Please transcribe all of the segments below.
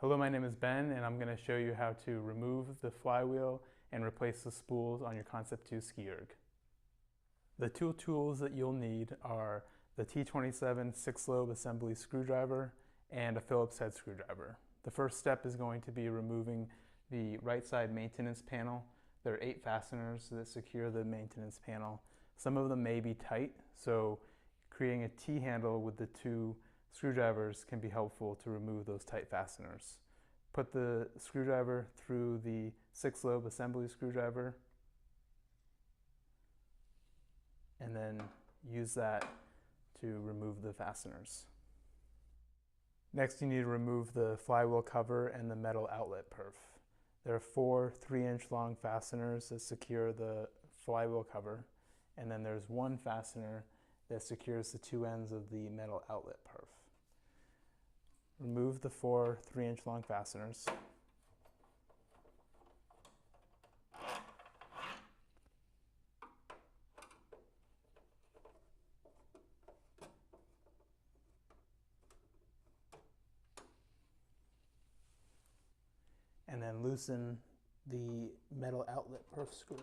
Hello, my name is Ben, and I'm going to show you how to remove the flywheel and replace the spools on your Concept 2 Skierg. The tools that you'll need are the T27 6-lobe assembly screwdriver and a Phillips head screwdriver. The first step is going to be removing the right side maintenance panel. There are 8 fasteners that secure the maintenance panel. Some of them may be tight, so creating a T-handle with the 2 screwdrivers can be helpful to remove those tight fasteners. Put the screwdriver through the 6-lobe assembly screwdriver and then use that to remove the fasteners. Next, you need to remove the flywheel cover and the metal outlet perf. There are 4 3-inch long fasteners that secure the flywheel cover, and then there's 1 fastener that secures the 2 ends of the metal outlet perf. Remove the 4 3-inch long fasteners. And then loosen the metal outlet perf screw.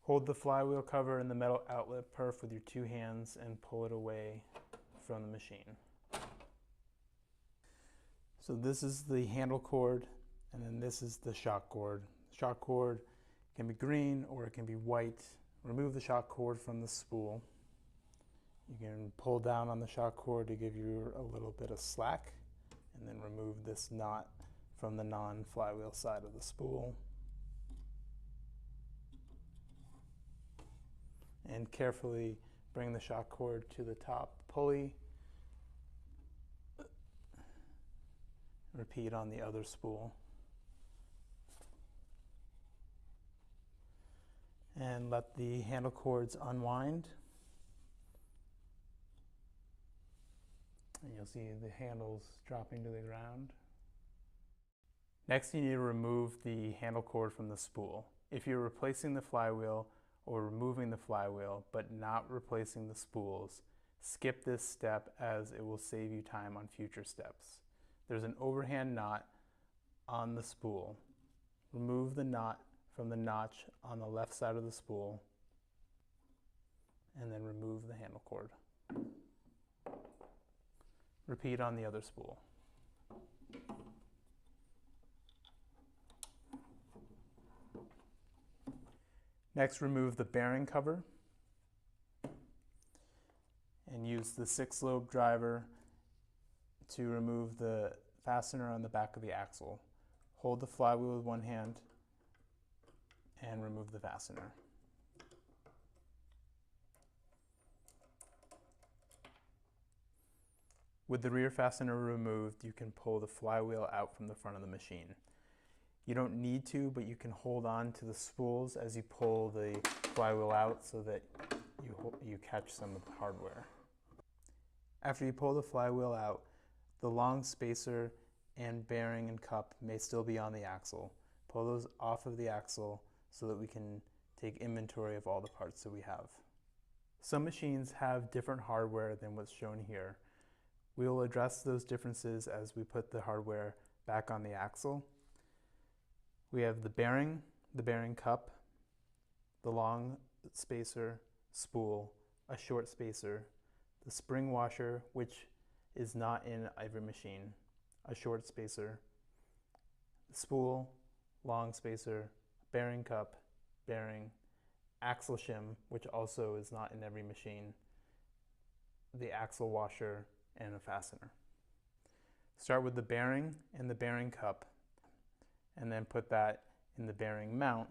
Hold the flywheel cover and the metal outlet perf with your 2 hands and pull it away from the machine. So this is the handle cord, and then this is the shock cord. Shock cord can be green or it can be white. Remove the shock cord from the spool. You can pull down on the shock cord to give you a little bit of slack, and then remove this knot from the non-flywheel side of the spool. And carefully bring the shock cord to the top pulley. Repeat on the other spool. And let the handle cords unwind. And you'll see the handles dropping to the ground. Next, you need to remove the handle cord from the spool. If you're replacing the flywheel or removing the flywheel but not replacing the spools, skip this step as it will save you time on future steps. There's an overhand knot on the spool. Remove the knot from the notch on the left side of the spool and then remove the handle cord. Repeat on the other spool. Next, remove the bearing cover and use the 6-lobe driver to remove the fastener on the back of the axle. Hold the flywheel with one hand and remove the fastener. With the rear fastener removed, you can pull the flywheel out from the front of the machine. You don't need to, but you can hold on to the spools as you pull the flywheel out so that you catch some of the hardware. After you pull the flywheel out, the long spacer and bearing and cup may still be on the axle. Pull those off of the axle so that we can take inventory of all the parts that we have. Some machines have different hardware than what's shown here. We will address those differences as we put the hardware back on the axle. We have the bearing cup, the long spacer, spool, a short spacer, the spring washer, which is not in every machine, a short spacer, the spool, long spacer, bearing cup, bearing, axle shim, which also is not in every machine, the axle washer, and a fastener. Start with the bearing and the bearing cup, and then put that in the bearing mount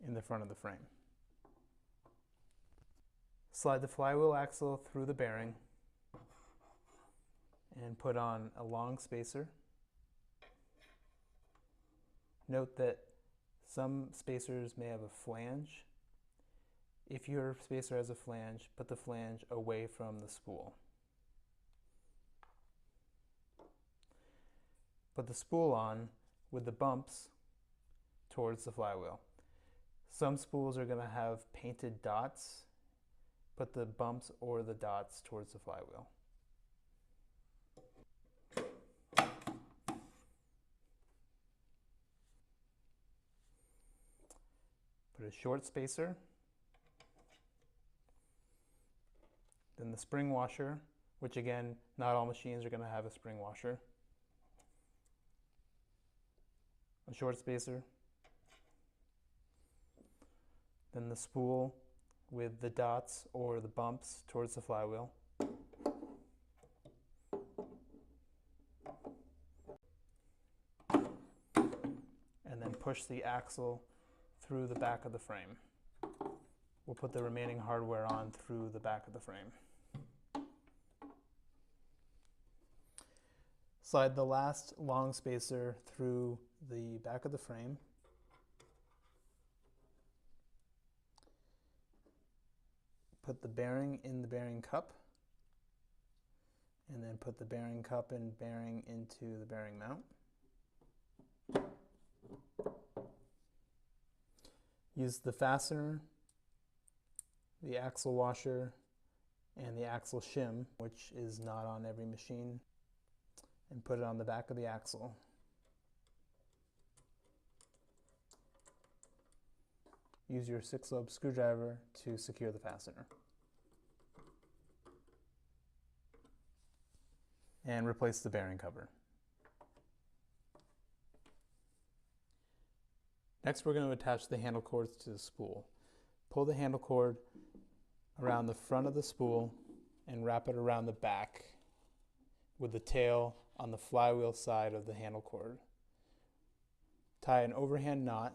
in the front of the frame. Slide the flywheel axle through the bearing and put on a long spacer. Note that some spacers may have a flange. If your spacer has a flange, put the flange away from the spool. Put the spool on with the bumps towards the flywheel. Some spools are going to have painted dots Put the bumps or the dots towards the flywheel. Put a short spacer, then the spring washer, which again, not all machines are going to have a spring washer. A short spacer, then the spool with the dots or the bumps towards the flywheel. And then push the axle through the back of the frame. We'll put the remaining hardware on through the back of the frame. Slide the last long spacer through the back of the frame. Put the bearing in the bearing cup, and then put the bearing cup and bearing into the bearing mount. Use the fastener, the axle washer, and the axle shim, which is not on every machine, and put it on the back of the axle. Use your 6-lobe screwdriver to secure the fastener. And replace the bearing cover. Next, we're going to attach the handle cords to the spool. Pull the handle cord around the front of the spool and wrap it around the back with the tail on the flywheel side of the handle cord. Tie an overhand knot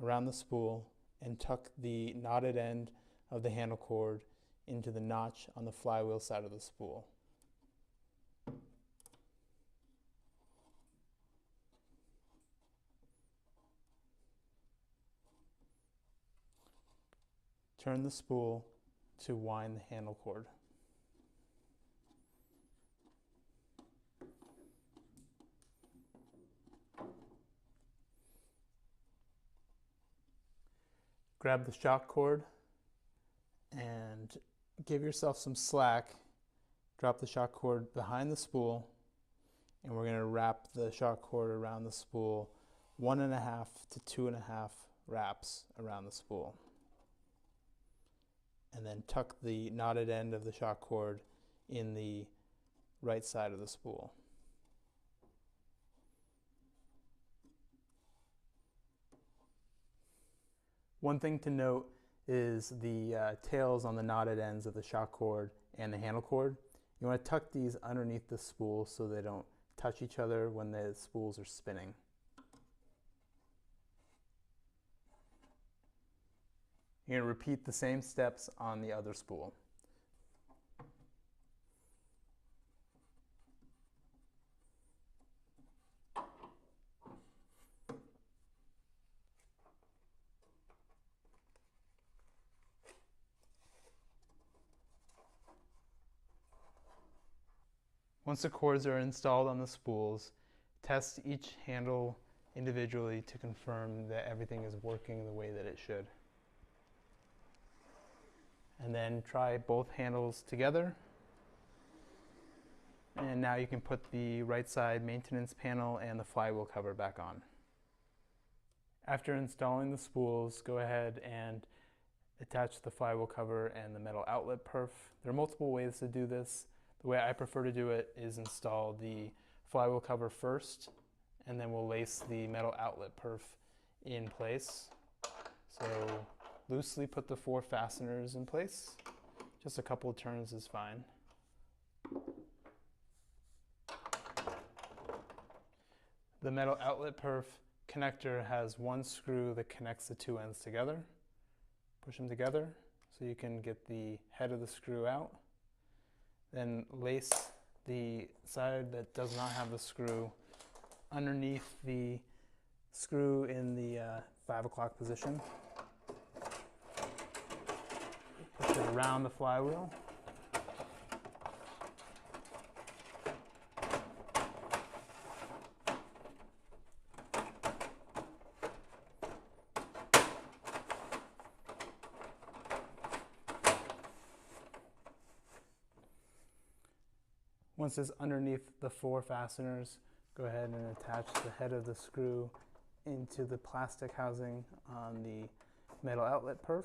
around the spool and tuck the knotted end of the handle cord into the notch on the flywheel side of the spool. Turn the spool to wind the handle cord. Grab the shock cord and give yourself some slack. Drop the shock cord behind the spool, and we're going to wrap the shock cord around the spool 1.5 to 2.5 wraps around the spool. And then tuck the knotted end of the shock cord in the right side of the spool. One thing to note is the tails on the knotted ends of the shock cord and the handle cord. You want to tuck these underneath the spool so they don't touch each other when the spools are spinning. You're going to repeat the same steps on the other spool. Once the cords are installed on the spools, test each handle individually to confirm that everything is working the way that it should. And then try both handles together. And now you can put the right side maintenance panel and the flywheel cover back on. After installing the spools, go ahead and attach the flywheel cover and the metal outlet perf. There are multiple ways to do this. The way I prefer to do it is install the flywheel cover first, and then we'll lace the metal outlet perf in place. So loosely put the 4 fasteners in place. Just a couple of turns is fine. The metal outlet perf connector has one screw that connects the 2 ends together. Push them together so you can get the head of the screw out. Then lace the side that does not have the screw underneath the screw in the 5 o'clock position. Push it around the flywheel. Once it's underneath the 4 fasteners, go ahead and attach the head of the screw into the plastic housing on the metal outlet perf,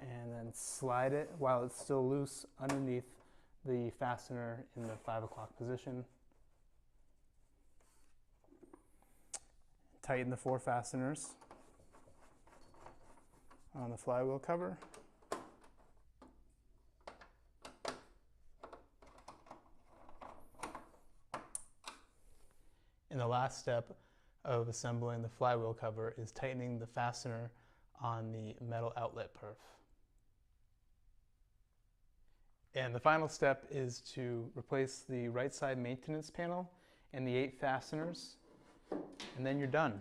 and then slide it while it's still loose underneath the fastener in the 5 o'clock position. Tighten the 4 fasteners on the flywheel cover. And the last step of assembling the flywheel cover is tightening the fastener on the metal outlet perf. And the final step is to replace the right side maintenance panel and the 8 fasteners, and then you're done.